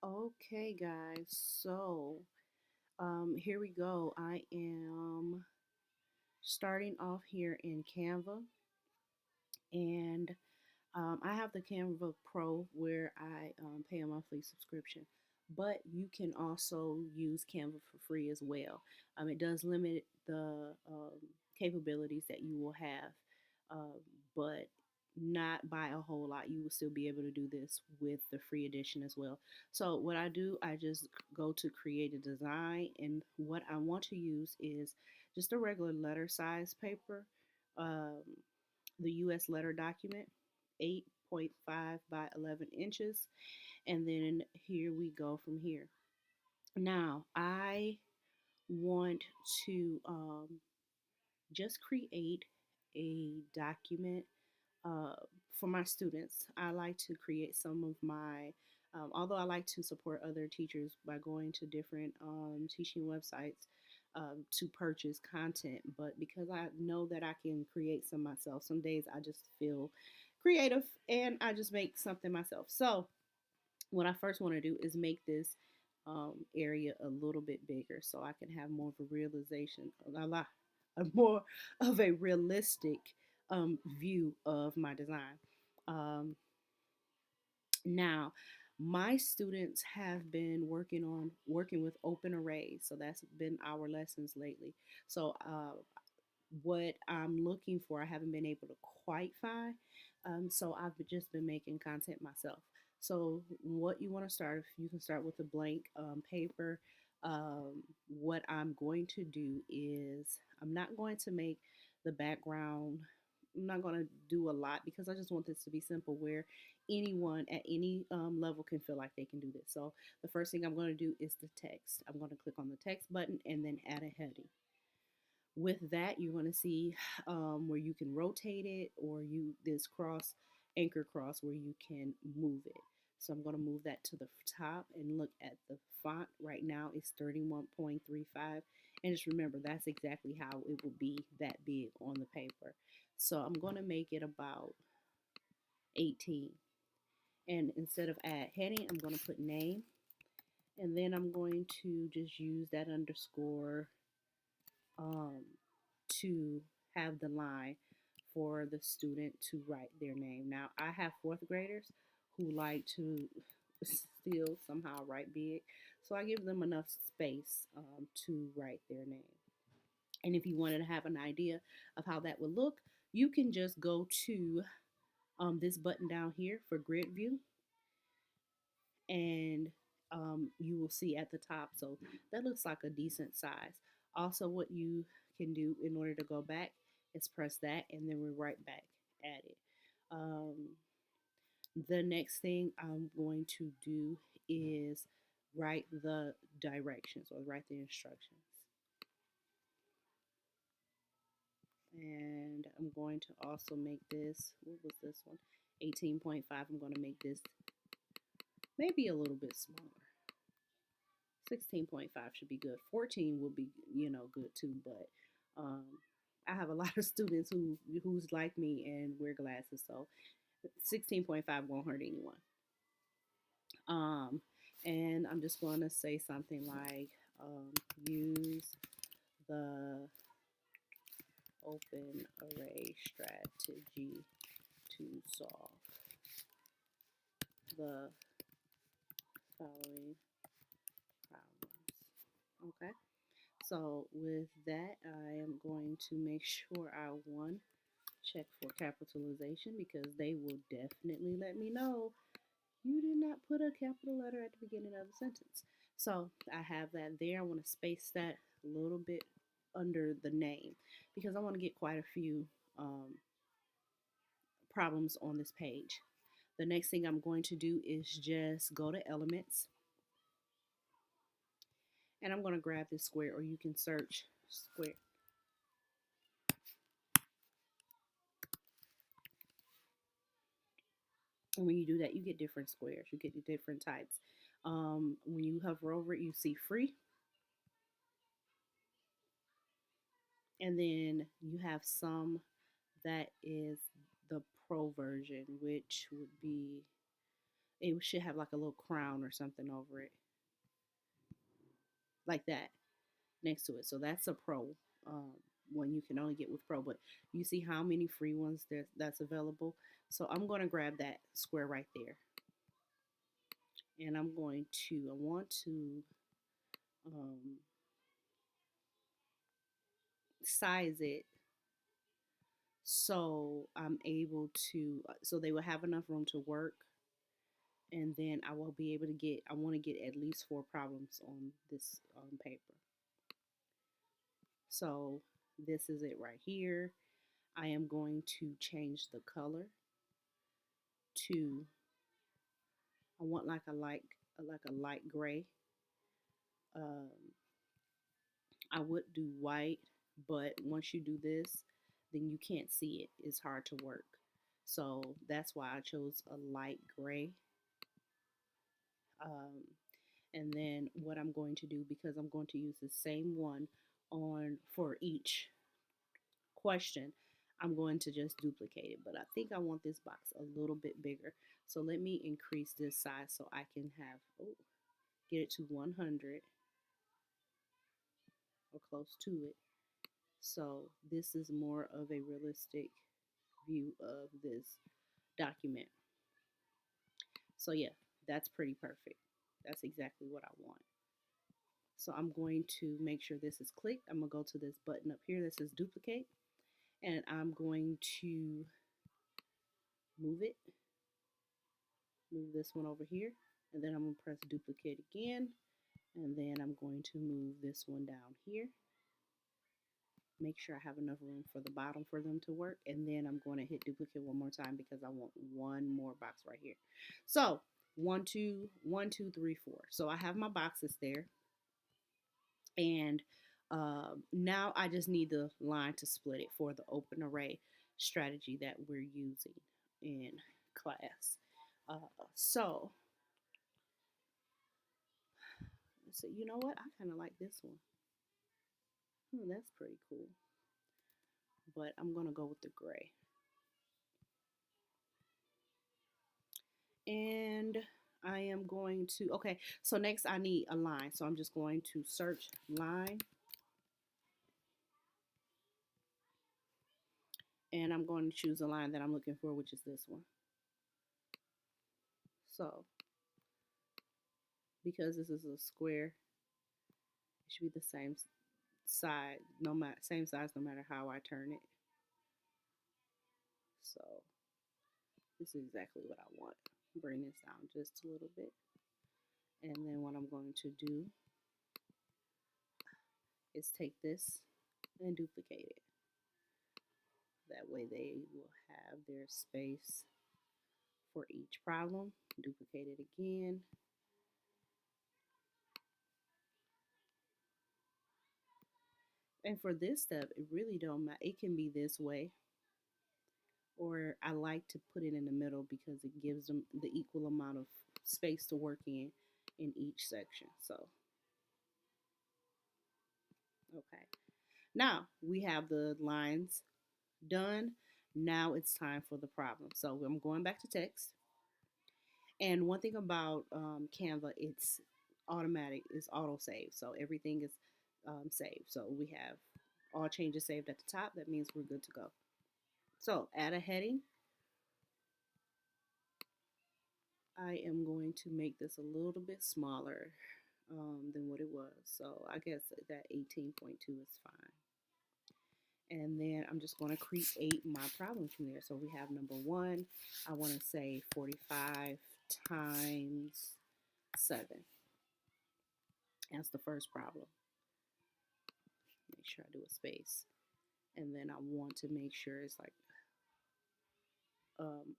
Okay, guys, so here we go. I am starting off here in Canva, and I have the Canva Pro where I pay a monthly subscription, but you can also use Canva for free as well. It does limit the capabilities that you will have, um, but not by a whole lot. You will still be able to do this with the free edition as well. So what I do, I just go to create a design, and what I want to use is just a regular letter size paper. Um, the US letter document, 8.5 by 11 inches. And then here we go from here. Now, I want to just create a document uh, for my students. I like to create some of my, although I like to support other teachers by going to different teaching websites to purchase content, but because I know that I can create some myself, some days I just feel creative and I just make something myself. So, what I first want to do is make this area a little bit bigger so I can have more of a realization, a more of a realistic view of my design. Um, Now, my students have been working with open arrays, so that's been our lessons lately. So, what I'm looking for, I haven't been able to quite find. So I've just been making content myself. So what you want to start, you can start with a blank paper. What I'm going to do is I'm not going to make the background. I'm not going to do a lot because I just want this to be simple where anyone at any level can feel like they can do this. So the first thing I'm going to do is the text. I'm going to click on the text button and then add a heading. With that, you're going to see where you can rotate it or you this cross anchor cross where you can move it. So I'm going to move that to the top and look at the font. Right now it's 31.35, and just remember that's exactly how it will be that big on the paper. So I'm going to make it about 18, and instead of add heading I'm going to put name, and then I'm going to just use that underscore um, to have the line for the student to write their name. Now, I have fourth graders who like to still somehow write big, so I give them enough space to write their name. And if you wanted to have an idea of how that would look, you can just go to this button down here for grid view, and you will see at the top. So that looks like a decent size. Also, what you can do in order to go back is press that, and then we're right back at it. Um, the next thing I'm going to do is write the directions or write the instructions. And I'm going to also make this, what was this one? 18.5. I'm going to make this maybe a little bit smaller. 16.5 should be good. 14 will be, good too. But um, I have a lot of students who's like me and wear glasses, so 16.5 won't hurt anyone. Um, and I'm just going to say something like use the open array strategy to solve the following problems. Okay. So with that, I am going to make sure I check for capitalization because they will definitely let me know you did not put a capital letter at the beginning of the sentence. So I have that there. I want to space that a little bit under the name because I want to get quite a few problems on this page. The next thing I'm going to do is just go to elements, and I'm going to grab this square, or you can search square. And when you do that, you get different squares. You get the different types. When you hover over it, you see free. And then you have some that is the pro version, which would be, It should have like a little crown or something over it, like that, next to it. So that's a pro um, one you can only get with pro. But you see how many free ones that's available. So I'm going to grab that square right there, and I want to um, size it so I'm able to, so they will have enough room to work, and then I will be able to I want to get at least 4 problems on this paper. So this is it right here. I am going to change the color to, I want like a light gray. Um, I would do white, but once you do this, then you can't see it. It's hard to work. So that's why I chose a light gray. Um, and then what I'm going to do, because I'm going to use the same one on for each question, I'm going to just duplicate it. But I think I want this box a little bit bigger. So let me increase this size so I can have, get it to 100 or close to it. So this is more of a realistic view of this document. So yeah, that's pretty perfect. That's exactly what I want. So I'm going to make sure this is clicked. I'm going to go to this button up here that says duplicate, and I'm going to move it, move this one over here, and then I'm going to press duplicate again, and then I'm going to move this one down here. Make sure I have enough room for the bottom for them to work, and then I'm going to hit duplicate one more time because I want one more box right here. So 1, 2, 1, 2, 3, 4. So I have my boxes there, and now I just need the line to split it for the open array strategy that we're using in class. So you know what? I kind of like this one. That's pretty cool. But I'm going to go with the gray. And I am going to, okay, so next I need a line. So I'm just going to search line. And I'm going to choose a line that I'm looking for, which is this one. So, because this is a square, it should be the same side, same size no matter how I turn it. So this is exactly what I want. Bring this down just a little bit. And then what I'm going to do is take this and duplicate it. That way they will have their space for each problem. Duplicate it again. And for this step, it really don't matter. It can be this way, or I like to put it in the middle because it gives them the equal amount of space to work in each section. So, okay. Now we have the lines done. Now it's time for the problem. So I'm going back to text. And one thing about Canva, it's automatic, it's auto save. So everything is saved. So we have all changes saved at the top. That means we're good to go. So add a heading. I am going to make this a little bit smaller than what it was. So I guess that 18.2 is fine. And then I'm just going to create my problem from there. So we have number 1. I want to say 45 times 7. That's the first problem. Make sure I do a space. And then I want to make sure it's like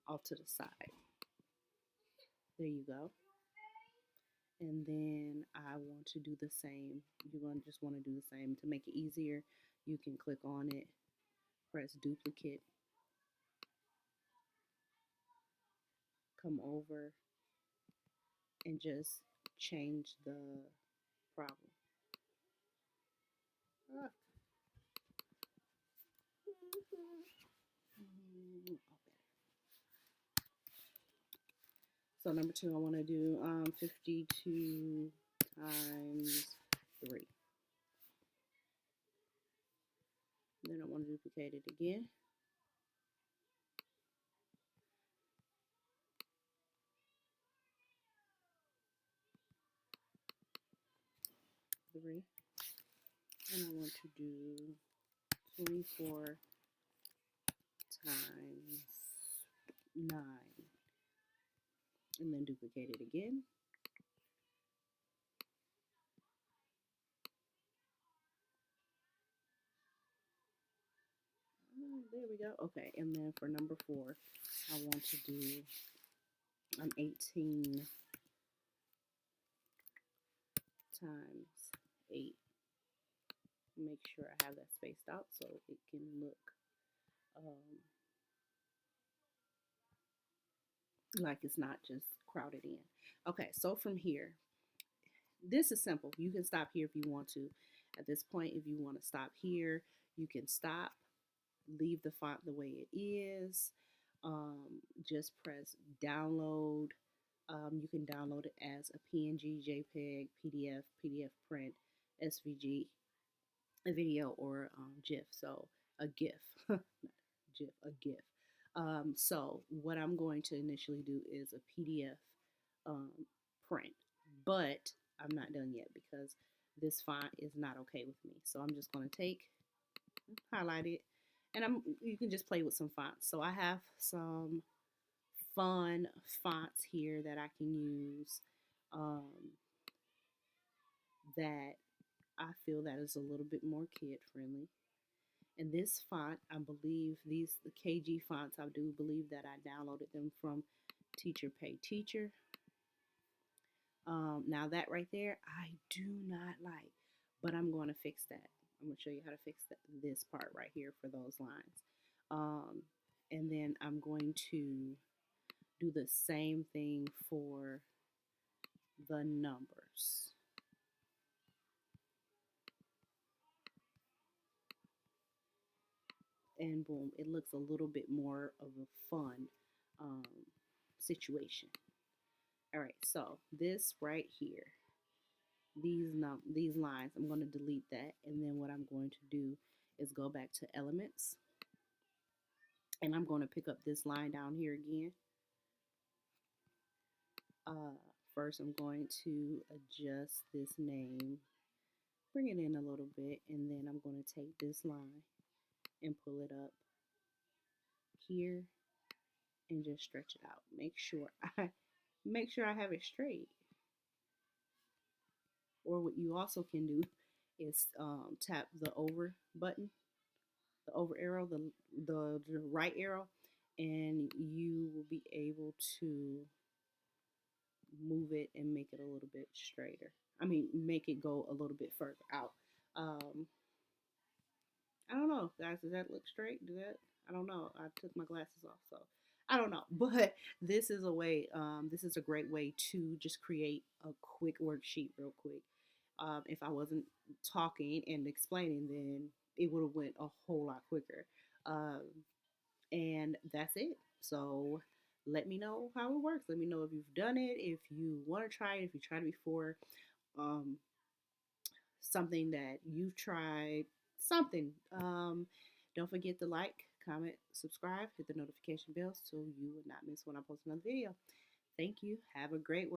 off to the side. There you go. And then I want to do the same. You're going to just want to do the same. To make it easier, you can click on it, press duplicate, come over, and just change the problem. Ah. So number two, I want to do 52 times 3. Then I want to duplicate it again. Three. And I want to do 24 times 9. And then duplicate it again. There we go. Okay, and then for number 4, I want to do 18 times 8. Make sure I have that spaced out so it can look like it's not just crowded in. Okay, so from here, this is simple. You can stop here if you want to. At this point, if you want to stop here, you can stop, leave the font the way it is. Just press download. You can download it as a PNG, JPEG, PDF, PDF print, SVG, a video, or GIF. So a GIF, not GIF, a GIF. So what I'm going to initially do is a PDF um, print, but I'm not done yet because this font is not okay with me. So I'm just going to highlight it, and you can just play with some fonts. So I have some fun fonts here that I can use um, that I feel that is a little bit more kid friendly. And this font, I believe the KG fonts, I do believe that I downloaded them from Teacher Pay Teacher. Now that right there, I do not like, but I'm going to fix that. I'm going to show you how to fix this part right here for those lines. And then I'm going to do the same thing for the numbers. And boom, it looks a little bit more of a fun um, situation. All right, so this right here, these lines, I'm going to delete that, and then what I'm going to do is go back to elements, and I'm going to pick up this line down here again. First, I'm going to adjust this name, bring it in a little bit, and then I'm going to take this line and pull it up here and just stretch it out. Make sure I have it straight. Or what you also can do is tap the over button, the over arrow, the right arrow, and you will be able to move it and make it a little bit straighter. I mean, make it go a little bit further out. I don't know, guys. Does that look straight? I don't know. I took my glasses off, so I don't know. But this is a way. This is a great way to just create a quick worksheet, real quick. If I wasn't talking and explaining, then it would have went a whole lot quicker. Um, and that's it. So let me know how it works. Let me know if you've done it, if you want to try it, if you tried it before. Um, Something that you've tried, something. Don't forget to like, comment, subscribe, hit the notification bell so you will not miss when I post another video. Thank you. Have a great one.